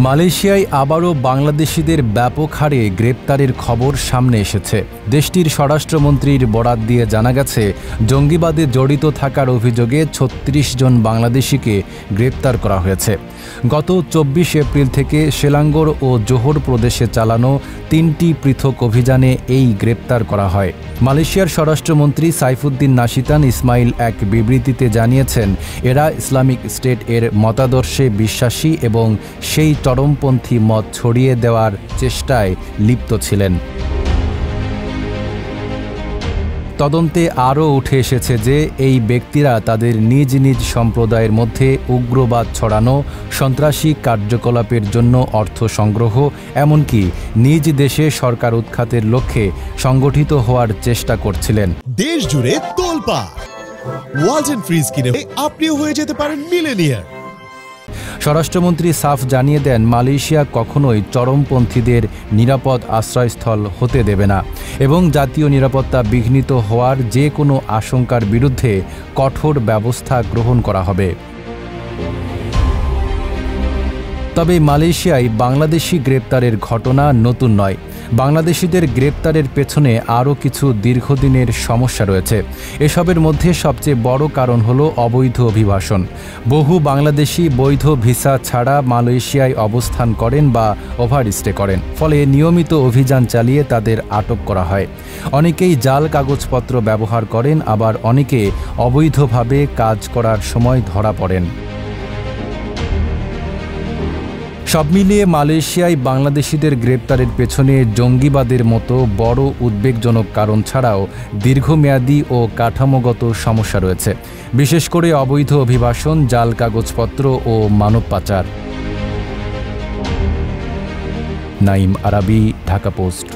মালয়েশিয়ায় আবারও বাংলাদেশিদের ব্যাপক হারে গ্রেপ্তারের খবর সামনে এসেছে। দেশটির স্বরাষ্ট্রমন্ত্রীর বরাত দিয়ে জানা গেছে, জঙ্গিবাদে জড়িত থাকার অভিযোগে ৩৬ জন বাংলাদেশিকে গ্রেপ্তার করা হয়েছে। গত ২৪ এপ্রিল থেকে সেলাঙ্গোর ও জোহর প্রদেশে চালানো ৩টি পৃথক অভিযানে এই গ্রেপ্তার করা হয়। মালয়েশিয়ার স্বরাষ্ট্রমন্ত্রী সাইফুদ্দিন নাশিতান ইসমাইল এক বিবৃতিতে জানিয়েছেন, এরা ইসলামিক স্টেট এর মতাদর্শে বিশ্বাসী এবং সেই চরমপন্থী মত ছড়িয়ে দেওয়ার চেষ্টায় লিপ্ত ছিলেন। তদন্তে আরও উঠে এসেছে যে এই ব্যক্তিরা তাদের নিজ নিজ সম্প্রদায়ের মধ্যে উগ্রবাদ ছড়ানো, সন্ত্রাসী কার্যকলাপের জন্য অর্থ সংগ্রহ, এমনকি নিজ দেশে সরকার উৎখাতের লক্ষ্যে সংগঠিত হওয়ার চেষ্টা করছিলেন। দেশ জুড়ে তোলপাড়, ওয়ালটন ফ্রিজ কিনে আপনিও হয়ে যেতে পারেন মিলেনিয়ার। স্বরাষ্ট্রমন্ত্রী সাফ জানিয়ে দেন, মালয়েশিয়া কখনোই চরমপন্থীদের নিরাপদ আশ্রয়স্থল হতে দেবে না এবং জাতীয় নিরাপত্তা বিঘ্নিত হওয়ার যে কোনো আশঙ্কার বিরুদ্ধে কঠোর ব্যবস্থা গ্রহণ করা হবে। তবে মালয়েশিয়ায় বাংলাদেশি গ্রেপ্তারের ঘটনা নতুন নয়। বাংলাদেশিদের গ্রেপ্তারের পেছনে আরও কিছু দীর্ঘদিনের সমস্যা রয়েছে। এসবের মধ্যে সবচেয়ে বড় কারণ হল অবৈধ অভিবাসন। বহু বাংলাদেশি বৈধ ভিসা ছাড়া মালয়েশিয়ায় অবস্থান করেন বা ওভারস্টে করেন, ফলে নিয়মিত অভিযান চালিয়ে তাদের আটক করা হয়। অনেকেই জাল কাগজপত্র ব্যবহার করেন, আবার অনেকে অবৈধভাবে কাজ করার সময় ধরা পড়েন। সব মিলিয়ে মালয়েশিয়ায় বাংলাদেশিদের গ্রেপ্তারের পেছনে জঙ্গিবাদের মতো বড় উদ্বেগজনক কারণ ছাড়াও দীর্ঘমেয়াদী ও কাঠামোগত সমস্যা রয়েছে, বিশেষ করে অবৈধ অভিবাসন, জাল কাগজপত্র ও মানব পাচার। নাঈম আরাবী, ঢাকা পোস্ট।